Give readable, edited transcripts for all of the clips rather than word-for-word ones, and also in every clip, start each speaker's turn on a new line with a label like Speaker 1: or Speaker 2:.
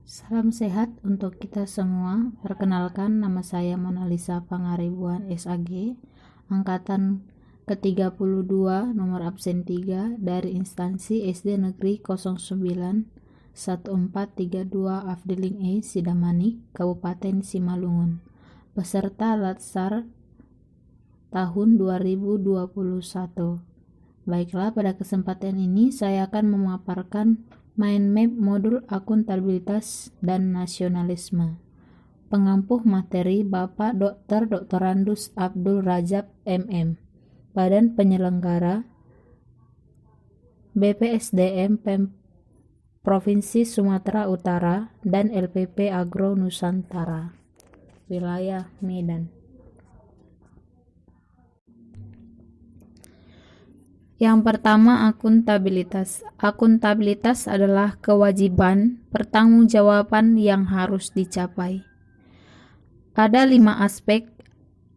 Speaker 1: Salam sehat untuk kita semua. Perkenalkan, nama saya Monalisa Pangaribuan SAG, angkatan ke-32, nomor absen 3 dari instansi SD Negeri 09 1432 Afdeling E Sidamanik, Kabupaten Simalungun, peserta Latsar tahun 2021. Baiklah, pada kesempatan ini saya akan memaparkan mind map modul akuntabilitas dan nasionalisme. Pengampuh materi Bapak Dr. Doktorandus Abdul Rajab MM. Badan penyelenggara BPSDM Provinsi Sumatera Utara dan LPP Agro Nusantara. Wilayah Medan. Yang pertama, akuntabilitas. Akuntabilitas adalah kewajiban pertanggungjawaban yang harus dicapai. Ada 5 aspek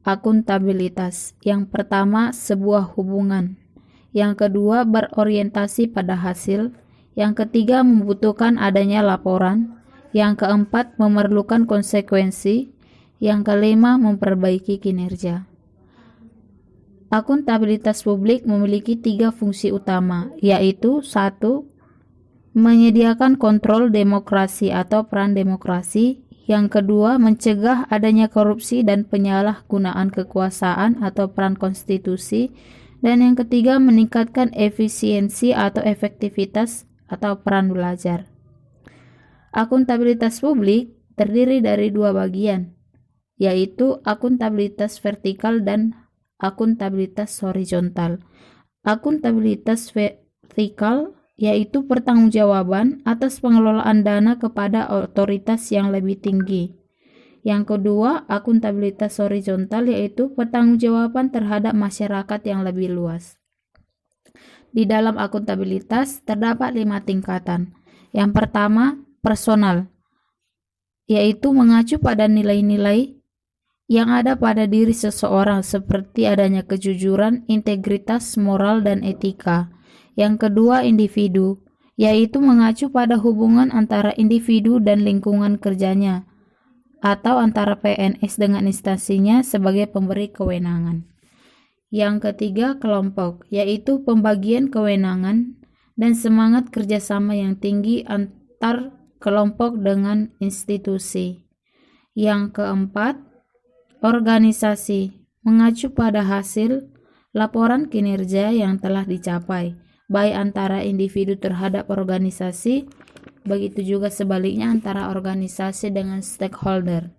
Speaker 1: akuntabilitas. Yang pertama, sebuah hubungan. Yang kedua, berorientasi pada hasil. Yang ketiga, membutuhkan adanya laporan. Yang keempat, memerlukan konsekuensi. Yang kelima, memperbaiki kinerja. Akuntabilitas publik memiliki 3 fungsi utama, yaitu 1. Menyediakan kontrol demokrasi atau peran demokrasi. Yang kedua, mencegah adanya korupsi dan penyalahgunaan kekuasaan atau peran konstitusi. Dan yang ketiga, meningkatkan efisiensi atau efektivitas atau peran belajar. Akuntabilitas publik terdiri dari 2 bagian, yaitu akuntabilitas vertikal dan akuntabilitas horizontal. Akuntabilitas vertikal yaitu pertanggungjawaban atas pengelolaan dana kepada otoritas yang lebih tinggi. Yang kedua, akuntabilitas horizontal yaitu pertanggungjawaban terhadap masyarakat yang lebih luas. Di dalam akuntabilitas terdapat 5 tingkatan. Yang pertama, personal, yaitu mengacu pada nilai-nilai yang ada pada diri seseorang seperti adanya kejujuran, integritas, moral, dan etika. Yang kedua, individu, yaitu mengacu pada hubungan antara individu dan lingkungan kerjanya atau antara PNS dengan instansinya sebagai pemberi kewenangan. Yang ketiga, kelompok, yaitu pembagian kewenangan dan semangat kerjasama yang tinggi antar kelompok dengan institusi. Yang keempat, organisasi, mengacu pada hasil laporan kinerja yang telah dicapai, baik antara individu terhadap organisasi, begitu juga sebaliknya antara organisasi dengan stakeholder.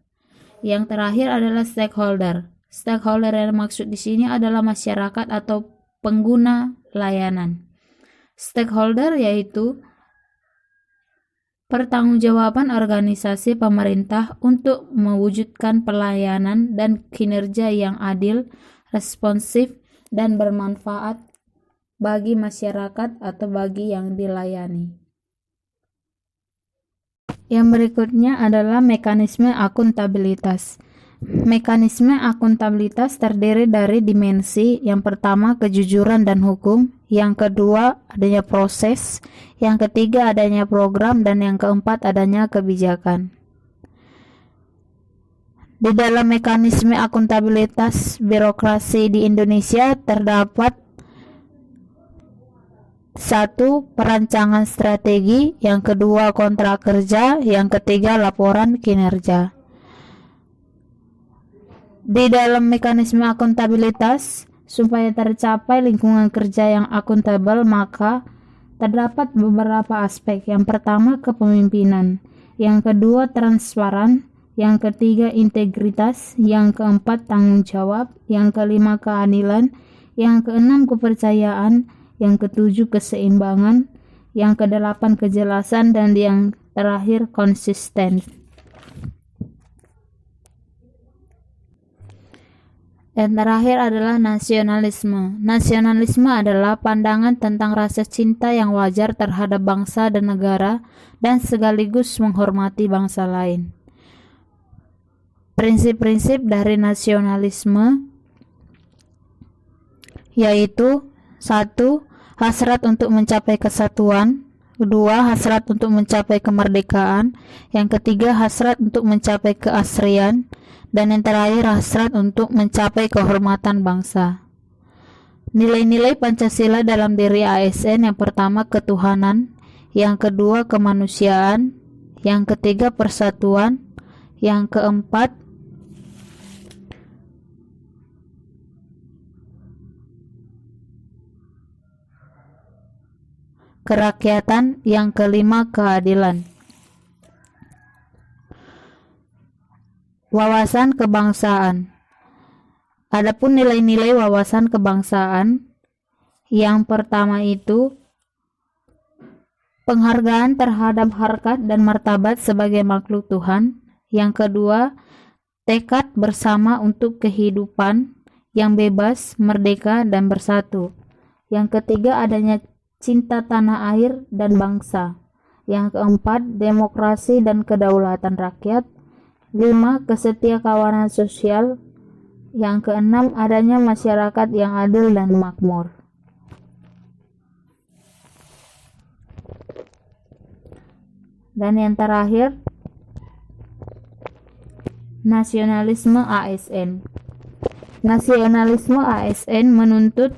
Speaker 1: Yang terakhir adalah stakeholder. Stakeholder yang maksud di sini adalah masyarakat atau pengguna layanan. Stakeholder yaitu pertanggungjawaban organisasi pemerintah untuk mewujudkan pelayanan dan kinerja yang adil, responsif, dan bermanfaat bagi masyarakat atau bagi yang dilayani. Yang berikutnya adalah mekanisme akuntabilitas. Mekanisme akuntabilitas terdiri dari dimensi. Yang pertama, kejujuran dan hukum. Yang kedua, adanya proses. Yang ketiga, adanya program. Dan yang keempat, adanya kebijakan. Di dalam mekanisme akuntabilitas birokrasi di Indonesia terdapat 1. Perancangan strategi. Yang kedua, kontrak kerja. Yang ketiga, laporan kinerja. Di dalam mekanisme akuntabilitas, supaya tercapai lingkungan kerja yang akuntabel, maka terdapat beberapa aspek. Yang pertama, kepemimpinan. Yang kedua, transparan. Yang ketiga, integritas. Yang keempat, tanggung jawab. Yang kelima, keadilan. Yang keenam, kepercayaan. Yang ketujuh, keseimbangan. Yang kedelapan, kejelasan. Dan yang terakhir, konsisten. Dan terakhir adalah nasionalisme. Nasionalisme adalah pandangan tentang rasa cinta yang wajar terhadap bangsa dan negara dan sekaligus menghormati bangsa lain. Prinsip-prinsip dari nasionalisme yaitu 1. Hasrat untuk mencapai kesatuan. kedua hasrat untuk mencapai kemerdekaan, yang ketiga hasrat untuk mencapai keasrian, dan yang terakhir hasrat untuk mencapai kehormatan bangsa. Nilai-nilai Pancasila dalam diri ASN: yang pertama ketuhanan, yang kedua kemanusiaan, yang ketiga persatuan, yang keempat kerakyatan, yang kelima keadilan. Wawasan kebangsaan. Adapun nilai-nilai wawasan kebangsaan, yang pertama itu penghargaan terhadap harkat dan martabat sebagai makhluk Tuhan. Yang kedua, tekad bersama untuk kehidupan yang bebas, merdeka, dan bersatu. Yang ketiga, adanya cinta tanah air dan bangsa. Yang keempat, demokrasi dan kedaulatan rakyat. 5. Kesetiakawanan sosial. Yang keenam, adanya masyarakat yang adil dan makmur. Dan yang terakhir, nasionalisme ASN. Nasionalisme ASN menuntut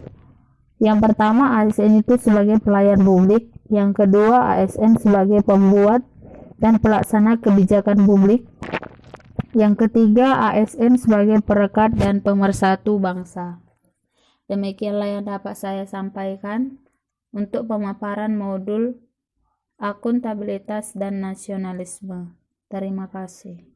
Speaker 1: yang pertama, ASN itu sebagai pelayan publik. Yang kedua, ASN sebagai pembuat dan pelaksana kebijakan publik. Yang ketiga, ASN sebagai perekat dan pemersatu bangsa. Demikianlah yang dapat saya sampaikan untuk pemaparan modul akuntabilitas dan nasionalisme. Terima kasih.